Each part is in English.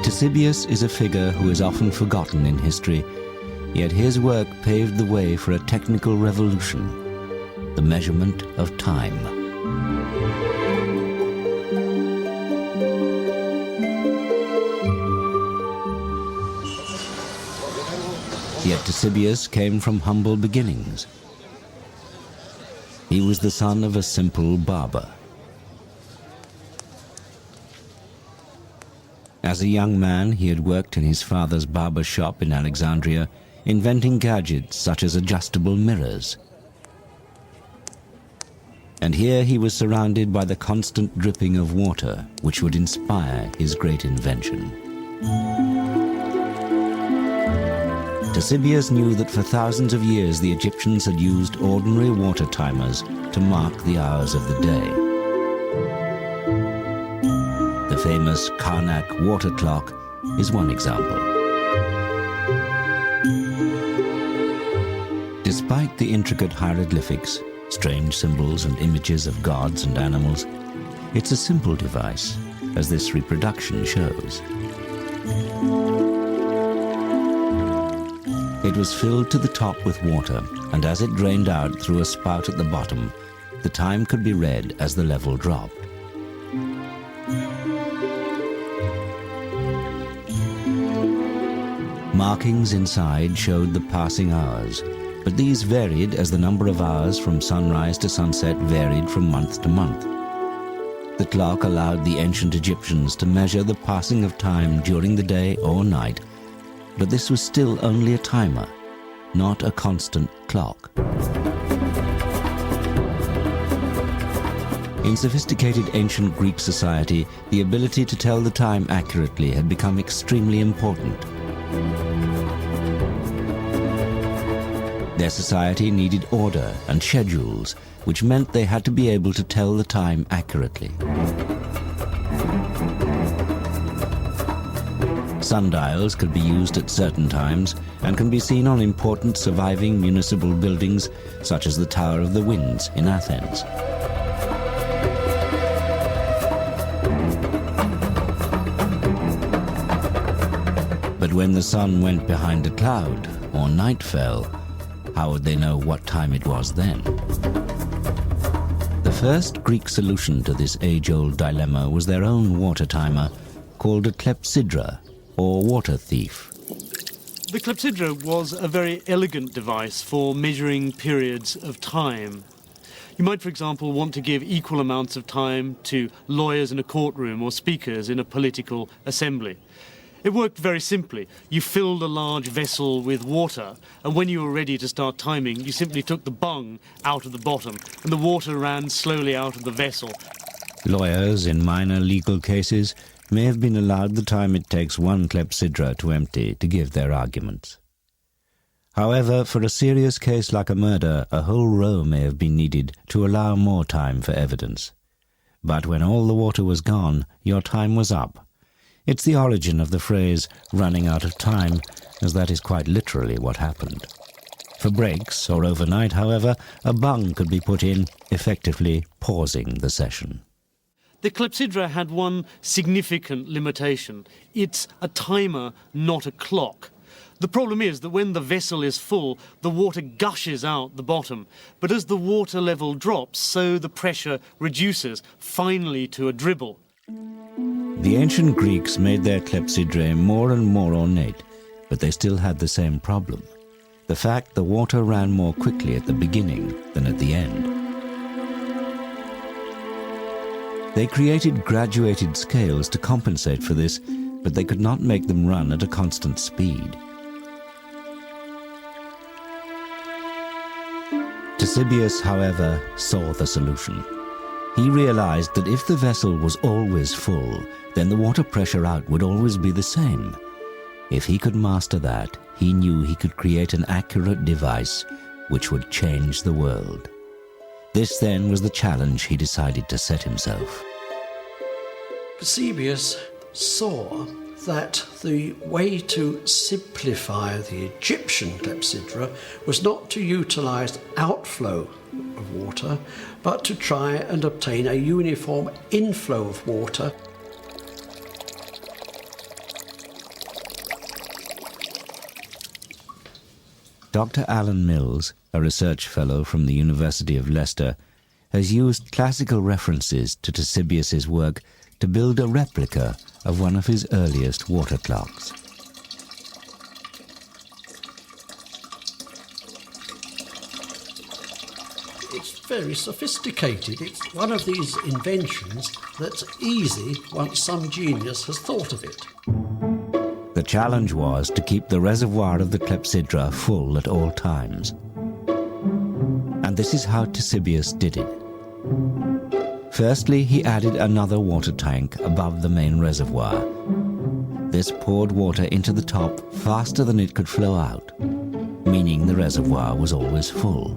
Ctesibius is a figure who is often forgotten in history, yet his work paved the way for a technical revolution, the measurement of time. Yet Ctesibius came from humble beginnings. He was the son of a simple barber. As a young man, he had worked in his father's barber shop in Alexandria, inventing gadgets such as adjustable mirrors. And here he was surrounded by the constant dripping of water, which would inspire his great invention. Ctesibius knew that for thousands of years the Egyptians had used ordinary water timers to mark the hours of the day. The famous Karnak water clock is one example. Despite the intricate hieroglyphics, strange symbols and images of gods and animals, it's a simple device, as this reproduction shows. It was filled to the top with water, and as it drained out through a spout at the bottom, the time could be read as the level dropped. Markings inside showed the passing hours, but these varied as the number of hours from sunrise to sunset varied from month to month. The clock allowed the ancient Egyptians to measure the passing of time during the day or night, but this was still only a timer, not a constant clock. In sophisticated ancient Greek society, the ability to tell the time accurately had become extremely important. Their society needed order and schedules, which meant they had to be able to tell the time accurately. Sundials could be used at certain times and can be seen on important surviving municipal buildings such as the Tower of the Winds in Athens. But when the sun went behind a cloud or night fell, how would they know what time it was then? The first Greek solution to this age-old dilemma was their own water timer, called a clepsydra, or water thief. The clepsydra was a very elegant device for measuring periods of time. You might, for example, want to give equal amounts of time to lawyers in a courtroom or speakers in a political assembly. It worked very simply. You filled a large vessel with water, and when you were ready to start timing, you simply took the bung out of the bottom, and the water ran slowly out of the vessel. Lawyers in minor legal cases may have been allowed the time it takes one clepsydra to empty to give their arguments. However, for a serious case like a murder, a whole row may have been needed to allow more time for evidence. But when all the water was gone, your time was up. It's the origin of the phrase running out of time, as that is quite literally what happened. For breaks or overnight, however, a bung could be put in, effectively pausing the session. The clepsydra had one significant limitation. It's a timer, not a clock. The problem is that when the vessel is full, the water gushes out the bottom. But as the water level drops, so the pressure reduces, finally to a dribble. The ancient Greeks made their clepsydrae more and more ornate, but they still had the same problem. The fact the water ran more quickly at the beginning than at the end. They created graduated scales to compensate for this, but they could not make them run at a constant speed. Ctesibius, however, saw the solution. He realized that if the vessel was always full, then the water pressure out would always be the same. If he could master that, he knew he could create an accurate device which would change the world. This then was the challenge he decided to set himself. Ctesibius saw that the way to simplify the Egyptian clepsydra was not to utilize outflow of water, but to try and obtain a uniform inflow of water. Dr. Alan Mills, a research fellow from the University of Leicester, has used classical references to Ctesibius's work to build a replica of one of his earliest water clocks. It's very sophisticated. It's one of these inventions that's easy once some genius has thought of it. The challenge was to keep the reservoir of the clepsydra full at all times. And this is how Ctesibius did it. Firstly, he added another water tank above the main reservoir. This poured water into the top faster than it could flow out, meaning the reservoir was always full.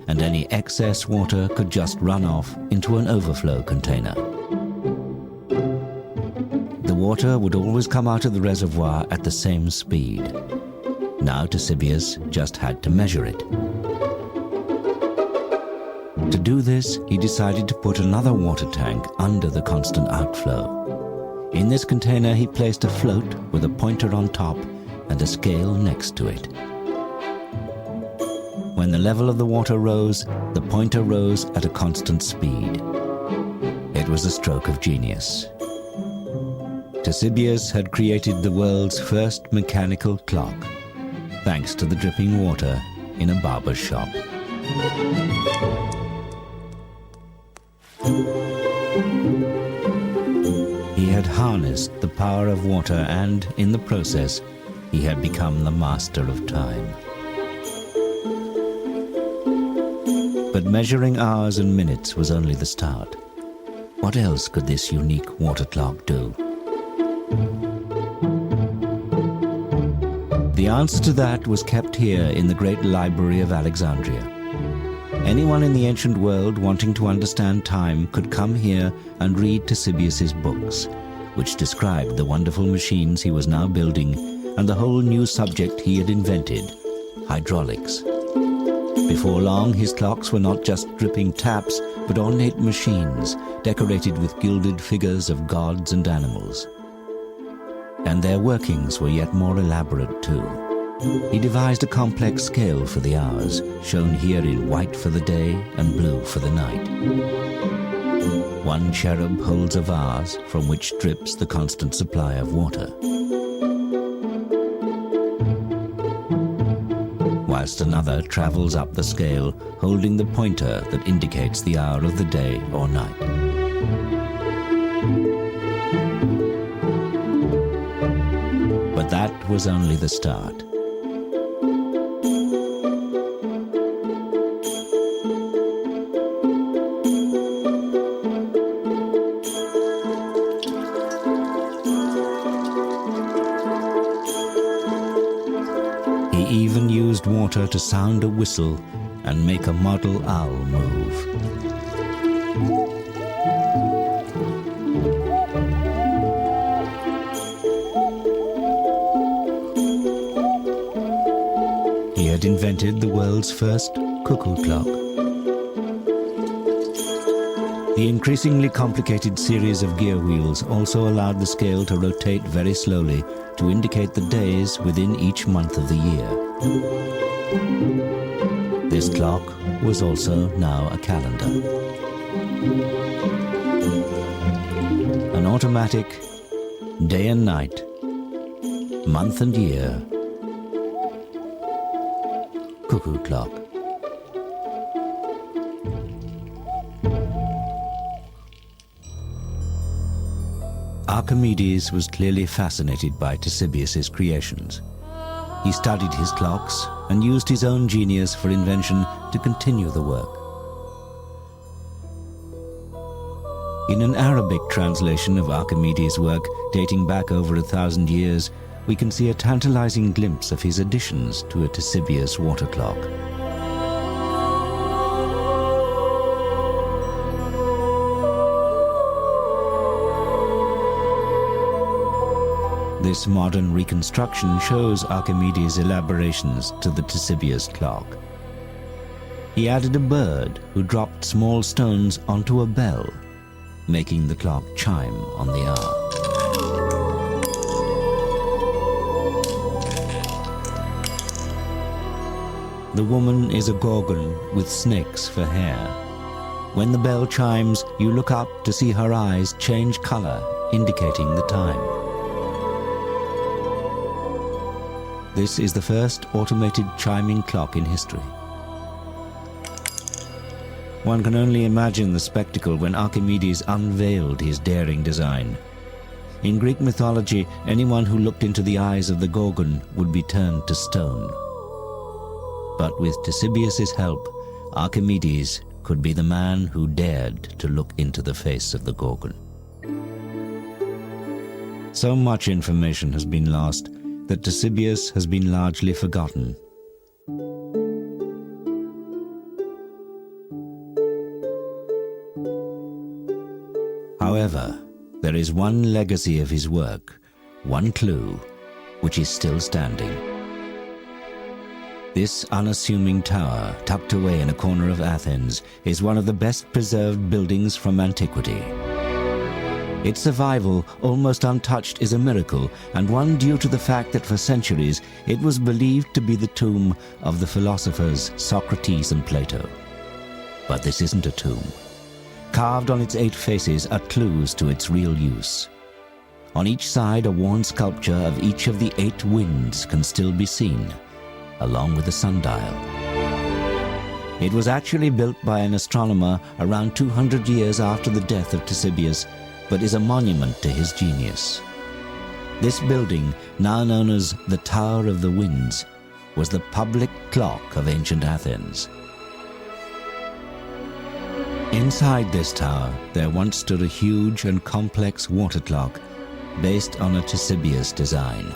And any excess water could just run off into an overflow container. The water would always come out of the reservoir at the same speed. Now Ctesibius just had to measure it. To do this, he decided to put another water tank under the constant outflow. In this container, he placed a float with a pointer on top and a scale next to it. When the level of the water rose, the pointer rose at a constant speed. It was a stroke of genius. Ctesibius had created the world's first mechanical clock, thanks to the dripping water in a barber's shop. He had harnessed the power of water and, in the process, he had become the master of time. But measuring hours and minutes was only the start. What else could this unique water clock do? The answer to that was kept here in the great library of Alexandria. Anyone in the ancient world wanting to understand time could come here and read Ctesibius's books, which described the wonderful machines he was now building and the whole new subject he had invented, hydraulics. Before long, his clocks were not just dripping taps, but ornate machines decorated with gilded figures of gods and animals. And their workings were yet more elaborate too. He devised a complex scale for the hours, shown here in white for the day and blue for the night. One cherub holds a vase from which drips the constant supply of water, whilst another travels up the scale holding the pointer that indicates the hour of the day or night. But that was only the start. He even used water to sound a whistle and make a model owl move. He had invented the world's first cuckoo clock. The increasingly complicated series of gear wheels also allowed the scale to rotate very slowly to indicate the days within each month of the year. This clock was also now a calendar. An automatic, day and night, month and year, cuckoo clock. Archimedes was clearly fascinated by Ctesibius's creations. He studied his clocks and used his own genius for invention to continue the work. In an Arabic translation of Archimedes' work dating back over 1,000 years, we can see a tantalizing glimpse of his additions to a Ctesibius water clock. This modern reconstruction shows Archimedes' elaborations to the Ctesibius clock. He added a bird who dropped small stones onto a bell, making the clock chime on the hour. The woman is a gorgon with snakes for hair. When the bell chimes, you look up to see her eyes change color, indicating the time. This is the first automated chiming clock in history. One can only imagine the spectacle when Archimedes unveiled his daring design. In Greek mythology, anyone who looked into the eyes of the Gorgon would be turned to stone. But with Ctesibius' help, Archimedes could be the man who dared to look into the face of the Gorgon. So much information has been lost that Ctesibius has been largely forgotten. However, there is one legacy of his work, one clue, which is still standing. This unassuming tower, tucked away in a corner of Athens, is one of the best preserved buildings from antiquity. Its survival, almost untouched, is a miracle, and one due to the fact that for centuries it was believed to be the tomb of the philosophers Socrates and Plato. But this isn't a tomb. Carved on its 8 faces are clues to its real use. On each side, a worn sculpture of each of the 8 winds can still be seen, along with the sundial. It was actually built by an astronomer around 200 years after the death of Ctesibius, but is a monument to his genius. This building, now known as the Tower of the Winds, was the public clock of ancient Athens. Inside this tower, there once stood a huge and complex water clock based on a Ctesibius design.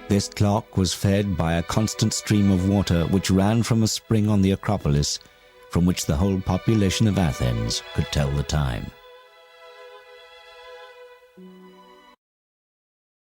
This clock was fed by a constant stream of water which ran from a spring on the Acropolis, from which the whole population of Athens could tell the time.